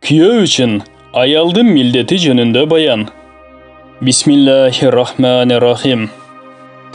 Kuyov uchun ayolning millati jönündə bayan. Bismillahirrahmanirrahim.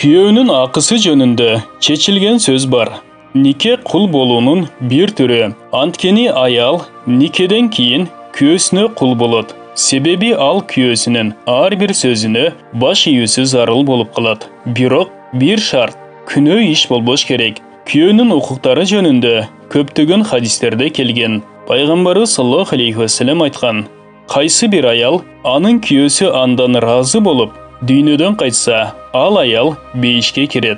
Kuyovning aqısı jönündə çechilgan söz bar. Nike qul bolunun bir türü. Antkeni ayal nikeden keyin kuyosine qul bolot. Sebebi al kuyosinin ar bir sözünü baş iyusiz arıl bolup qalat. Biroq bir şart, künö iş bolboş kerek. Kuyovning huquqlari jönündə köptөгөн hadislerde kelgen. Paygambari sallallahu aleyhi ve sellem aytgan. Qaysı bir ayal anın kuyosi andan razı bolup dünyödön qaytsa, al ayal beyişke kiret.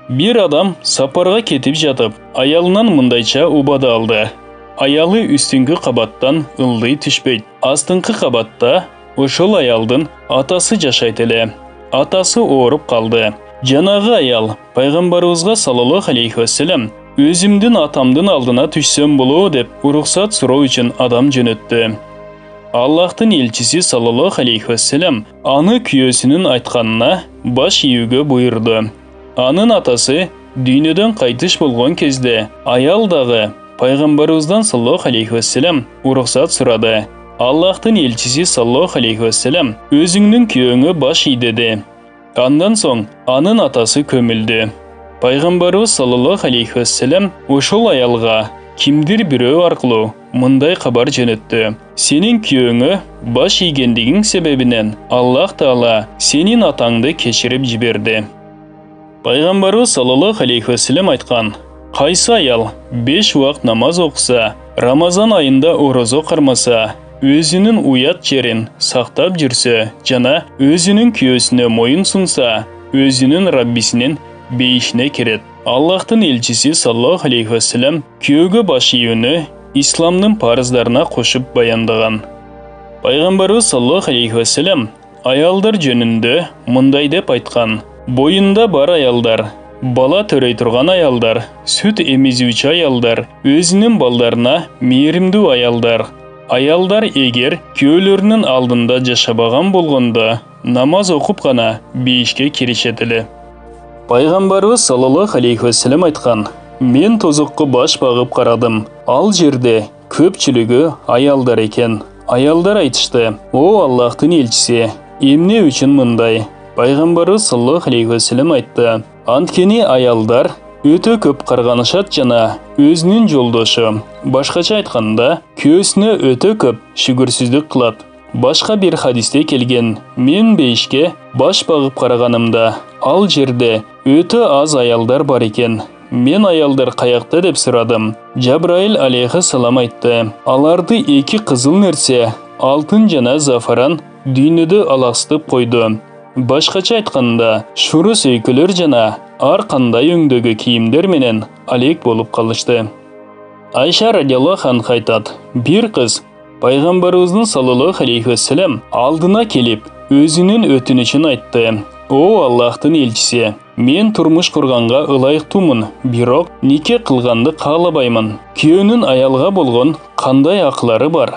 Bir adam saparga ketip jatıp ayalından mındayça ubada aldı. Ayalı üstünkü qabattan ıldıy tüşpeyt. Astınkı qabatta oşol ayaldın atası jaşayt ele. Atası oğurup kaldı. Janağı ayal Paygambarımızga sallallahu aleyhi ve sellem özümdün atamdın aldına düşsem bolu dep ruhsat surau için adam jönöttü. Allah'tın elçisi sallallahu aleyhi ve sellem anı kuyosünün aytkanına baş iyüge buyurdu. Anın atası dünyödön qaytış bolgon kezde ayal dağı Paygambarımızdan sallallahu aleyhi ve sellem ruhsat suradı. Allah'tın elçisi sallallahu aleyhi ve sellem özüngün kuyöңü baş iy dedi. Andan soň anın atası kömüldü. Paygambarımız sallallahu aleyhi ve sellem oşol ayalga kimdir birөө arqылуу mınday kabar jönöttü. Senin kuyöңü baş iygendigin sebebinen Allah Taala senin atаңды keşirip jiberdi. Paygambarımız sallallahu aleyhi ve sellem aytkan. Qaysı ayal 5 wagt namaz okusa, Ramazan ayında orozo qarmasa, özünün uyat jerin saqtap жүрse, jana özünün kuyosuna moyun sunsa, özünün Rabbisinin beyişine kiret. Allah'tın elçisi sallallahu aleyhi ve sellem kuyöge baş iyүүnü İslam'nın parzlarına koşup bayandagan. Paygambarımız sallallahu aleyhi ve sellem ayalдар jönündə mınday dep aytkan. Boyunda bar ayalдар, bala törey turgan ayalдар, süt emizүүчү ayalдар, özünün ballarına meyrimdүү ayalдар. Ayalдар eger kүйөөлөрүнүн алдында жашабаган болгондо намаз окуп гана бейишке киришет эле. Пайгамбарыбыз саллаллаху алейхи ва саллям айткан: "Мен тозокко баш багып карадым. Ал жерде көпчүлүгү аялдар экен." Аялдар айтышты: "О Аллахтын элчиси, эмне үчүн мындай?" Пайгамбарыбыз саллаллаху алейхи ва саллям айтты: "Анткени аялдар өтө көп карганышат жана өзүнүн жолдошу, башкача айтканда, күйөөсүнө өтө көп шүгүрсүздүк кылат." Башка bir hadiste келген: "Мен бейишке баш багып караганымда, ал жерде өтө аз аялдар бар экен. Мен аялдар каякта деп сурадым. Жабраил алейхиссалам айтты: "Аларды эки кызыл нерсе, алтын жана зафаран дүйнөдө алаксытып койду." Башкача айтканда, шуру сөйкөлөр жана ар кандай өңдөгү кийимдер менен алек болуп калышты. Айша радиаллаху анха айтат: "Bir кыз Пайгамбарыбыздын саллаллаху алейхи ва саллям алдына келип, өзүнүн өтүнүчүн айтты: "О Аллахтын элчиси, мен турмуш курганга ылайыктуумун, бирок нике кылганды каалабаймын. Күйөөнүн аялга болгон кандай акылары бар?"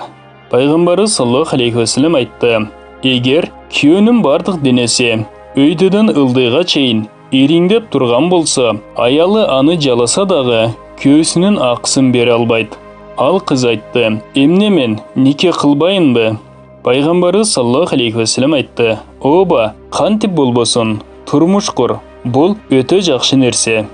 Пайгамбарыбыз саллаллаху алейхи ва саллям айтты: "Эгер күйөөнүн бардык денеси өйдөдөн ылдыйга чейин ириңдеп турган болсо, аялы аны жаласа дагы күйөөсүнүн акысын бере албайт." Ал кыз айтты: "Эмне мен нике кылбайынбы?" Пайгамбарыбыз саллаллаху алейхи ва саллям айтты: "Оба, кантип болбосун? Турмуш кур. Бул өтө жакшы нерсе."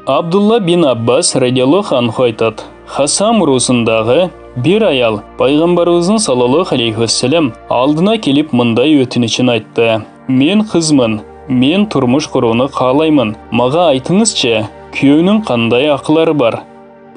Абдулла бин Аббас радиаллаху анху айтат: "Хасам урусундагы bir ayal Пайгамбарыбыздын саллаллаху алейхи ва саллям алдына келип мындай өтүнүчүн айтты: "Мен кызмын, мен турмуш курууну каалаймын. Мага айтыңызчы, күйөөнүн кандай акылары бар?"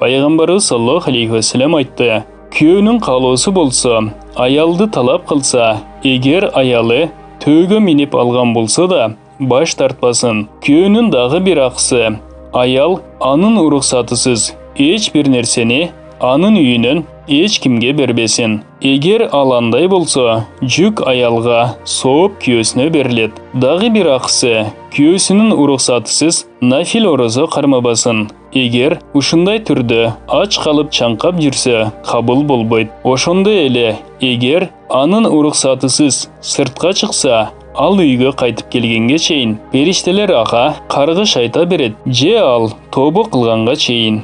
Пайгамбарыбыз саллаллаху алейхи ва саллям айтты: "Күйөөнүн каалоосу болсо, аялды талап кылса, эгер аялы төөгө минип алган болсо да, баш тартпасын. Күйөөнүн дагы bir акысы, аял анын уруксатысыз эч бир нерсени анын үйүнөн эч кимге бербесин. Эгер ал андай болсо, жүк аялга сооп күйөөсүнө берилет. Дагы bir акысы, күйөөсүнүн уруксатысыз нафил орозо кармабасын. Эгер ушундай түрдө ач калып чаңкап жүрсө, кабыл болбойт. Ошондой эле, эгер анын уруксатысыз сыртка чыкса, ал үйгө кайтып келгенге чейин периштелер ага каргыш айта берет, же ал тобо кылганга чейин."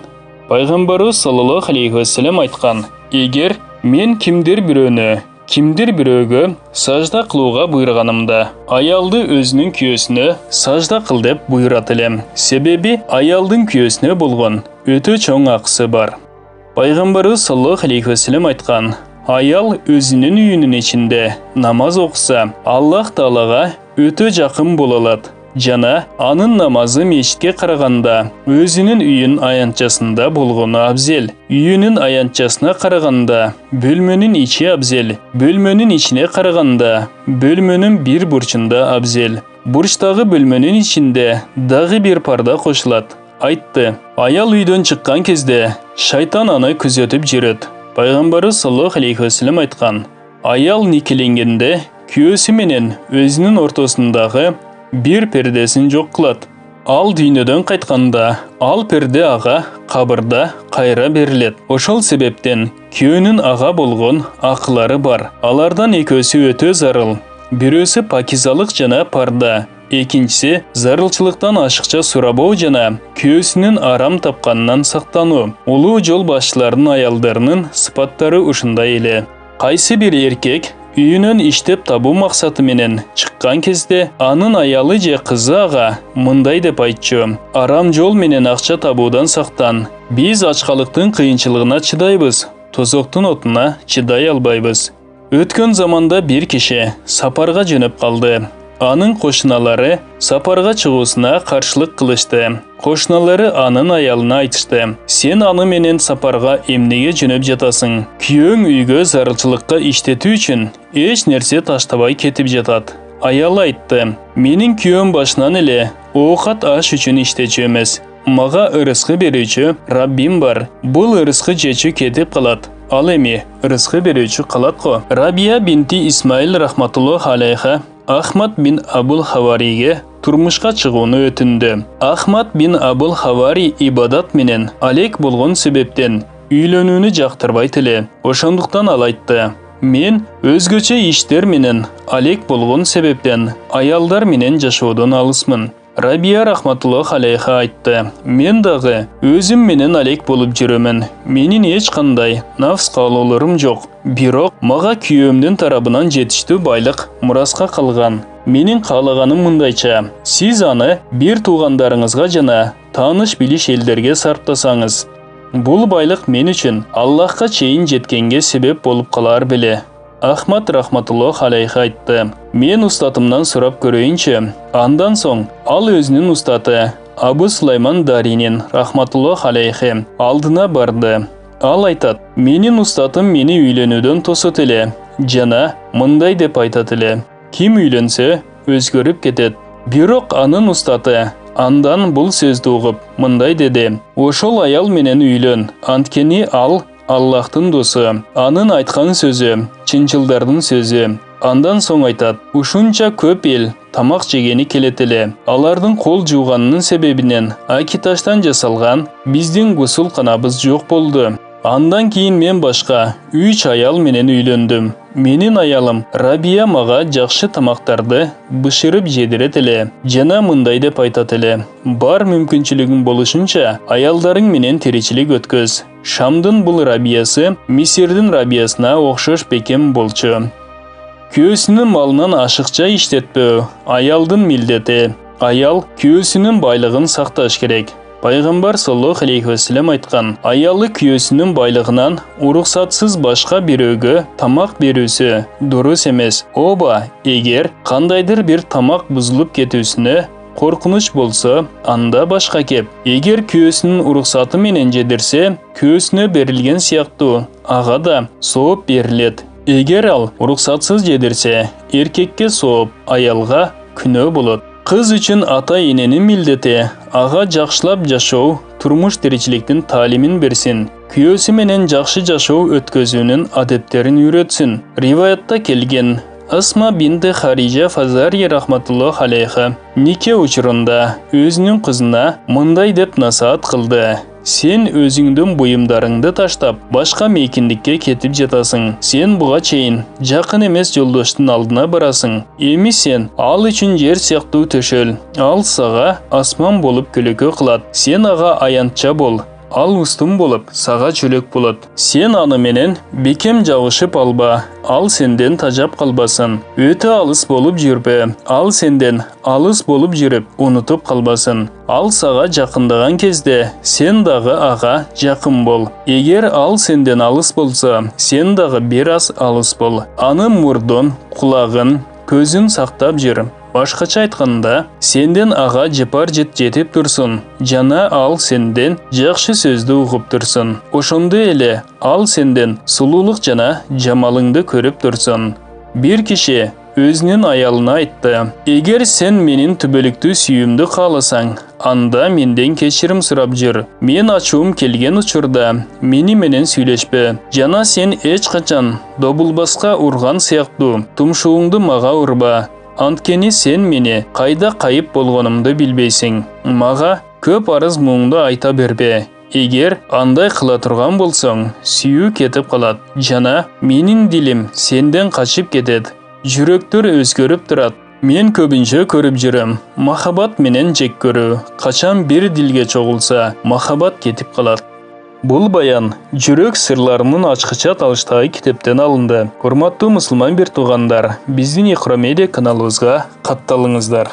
Пайгамбарыбыз саллаллаху алейхи ва саллям айткан: "Эгер Мен kimdir biröөгө сажда кылууга буйруганымда аялды өзүнүн күйөөсүнө сажда кыл деп буйрат элем. Себеби аялдын күйөөсүнө болгон өтө чоң акысы бар. Пайгамбарыбыз саллаллаху алейхи вассалам айткан: аял өзүнүн үйүнүн ичинде намаз окуса, Аллах Таалага өтө жакын боло алат. Жана анын намазы мечитке караганда өзүнүн үйүн аянтчасында болгону абзел. Үйүнүн аянтчасына караганда бөлмөнүн ичи абзел. Бөлмөнүн ичине караганда бөлмөнүн бир бурчунда абзел. Бурчтагы бөлмөнүн ичинде дагы бир парда кошулат. Айтты: аял үйдөн чыккан кезде шайтан аны күзөтүп жүрөт. Пайгамбарыбыз саллаллаху алейхи вассалам айткан: аял никеленгенде күйөөсү менен өзүнүн ортосундагы bir пердесин жок кылат. Ал дүйнөдөн кайтканда, ал перде ага кабырда кайра берилет. Ошол себептен күйөөнүн ага болгон акылары бар. Алардан экөөсү өтө зарыл. Бирөөсү пакизалык жана парда, экинчиси зарылчылыктан ашыкча сурабоо жана күйөөсүнүн арам тапканынан сактануу. Улуу жол башчыларынын аялдарынын сыпаттары ушундай эле. Кайсы бир эркек үйүнөн иштеп табуу максаты менен чыккан кезде анын аялы же кызы ага мындай деп айтчу: арам жол менен акча табуудан сактан. Биз ачкалыктын кыйынчылыгына чыдайбыз, тозоктун отуна чыдай албайбыз. Өткөн заманда бир киши сапарга жөнөп калды. Анын кошуналары сапарга чыгуусуна каршылык кылышты. Кошуналары анын аялына айтышты: сен аны менен сапарга эмнеге жөнөп жатасың? Күйөөң үйгө зарылчылыкка иштетүү үчүн эч нерсе таштабай кетип жатат. Аял айтты: менин күйөөм башынан эле оокат аш үчүн иштечү эмес. Мага ырыскы берүүчү Раббим бар. Бул ырыскы жечү кетип калат. Ал эми ырыскы берүүчү калат го. Рабия бинти Исмаил рахматуллаху алейха Ахмад бин Абул Хавариге турмушка чыгууну өтүндү. Ахмад бин Абул Хавари ибадат менен алек болгон себептен үйлөнүүнү жактырбайт эле. Ошондуктан ал айтты: мен өзгөчө иштер менен алек болгон себептен аялдар менен жашоодон алысмын. Рабия рахматуллаху алейха айтты: мен дагы өзүм менен алек болуп жүрөмүн. Менин эч кандай нафс каалоолорум жок. Бирок мага күйөөмдүн тарабынан жетиштүү байлык мураска калган. Менин каалаганым мындайча: сиз аны бир туугандарыңызга жана тааныш билиш элдерге сарптасаңыз, бул байлык мен үчүн Аллахка чейин жеткенге себеп болуп калар беле. Ахмад рахматуллаху алейхи айтты: мен устатымдан сурап көрөйүнчү. Андан соң ал өзүнүн устаты Абу Сулайман Даринин рахматуллаху алейхи алдына барды. Ал айтат: менин устатым мени үйлөнүүдөн тосот эле жана мындай деп айтат эле: ким үйлөнсө өзгөрүп кетет. Бирок анын устаты андан бул сөздү угуп мындай деди: ошол аял менен үйлөн, анткени ал Аллахтын досу. Анын айткан сөзү чынчылдардын сөзү. Андан соң айтат: ушунча көп эл тамак жегени келет эле. Алардын кол жууганынын себебинен акиташтан жасалган биздин гусул канабыз жок болду. Андан кийин мен башка 3 аял менен үйлөндүм. Менин аялым Рабия мага жакшы тамактарды бышырып жедирет эле жана мындай деп айтат эле: бар мүмкүнчүлүгүң болушунча аялдарың менен тиричилик өткөз. Шамдын бул Рабиясы Мисирдин Рабиясына окшош бекем болчу. Күйөөсүнүн малынан ашыкча иштетпөө аялдын милдети. Аял күйөөсүнүн байлыгын сакташ керек. Пайгамбар саллаллаху алейхи вассалам айткан: аялы күйөөсүнүн байлыгынан уруксатсыз башка бирөөгө тамак берүүсү дурус эмес. Оба, эгер кандайдыр бир тамак бузулуп кетүүсүнө коркунуч болсо, анда башка кеп. Эгер күйөөсүнүн уруксаты менен жедирсе, күйөөсүнө берилген сыяктуу ага да сооп берилет. Эгер ал уруксатсыз жедирсе, эркекке сооп, аялга күнөө болот. Кыз үчүн ата-эненин милдети ага жакшылап жашоо, турмуш тиричиликтин таалимин берсин. Күйөөсү менен жакшы жашоо өткөзүүнүн адептерин үйрөтсүн. Риваятта келген Асма бинти Харижа Фазари рахматуллаху алейха нике учурунда өзүнүн кызына мындай деп насаат кылды: сен өзүңдүн буюмдарыңды таштап, башка мейкиндикке кетип жатасың. Сен буга чейин жакын эмес жолдоштун алдына барасың. Эми сен ал үчүн жер сыяктуу төшөл. Ал сага асман болуп көлөкө кылат. Сен ага аянтча бол. Ал устун болуп, сага чөлөк болот. Сен аны менен бекем жабышып алба. Ал сенден тажап калбасын. Өтө алыс болуп жүрбө. Ал сенден алыс болуп жүрүп, унутуп калбасын. Ал сага жакындаган кезде, сен дагы ага жакын бол. Эгер ал сенден алыс болсо, сен дагы бир аз алыс бол. Анын мурдун, кулагын, көзүн сактап жүр. Башкача айтканда, сенден ага жапар жетип турсун, жана ал сенден жакшы сөздү угуп турсун. Ошондой эле ал сенден сулуулук жана жамалыңды көрүп турсун. Бир киши өзүнүн аялына айтты: "Эгер сен менин түбөлүктүү сүйүүмдү кааласаң, анда менден кечирим сурап жүр. Мен ачуум келген учурда мени менен сүйлөшпө. Жана сен эч качан добулбаска урган сыяктуу тумшугуңду мага урба. Анткени сен мени кайда кайып болгонумду билбейсиң. Мага көп арыз муңду айта бербе. Эгер андай кыла турган болсоң, сүйүү кетип калат жана менин дилим сенден качып кетет. Жүрөктөр өзгөрүп турат. Мен көбүнчө көрүп жүрөм. Махаббат менен жек көрүү. Качан бир дилге чогулса, махаббат кетип калат." Бул баян жүрөк сырларынын ачкыча талыштагы китептен алынды. Урматтуу мусулман бир туугандар, биздин Икро Медиа каналыбызга катталыңыздар.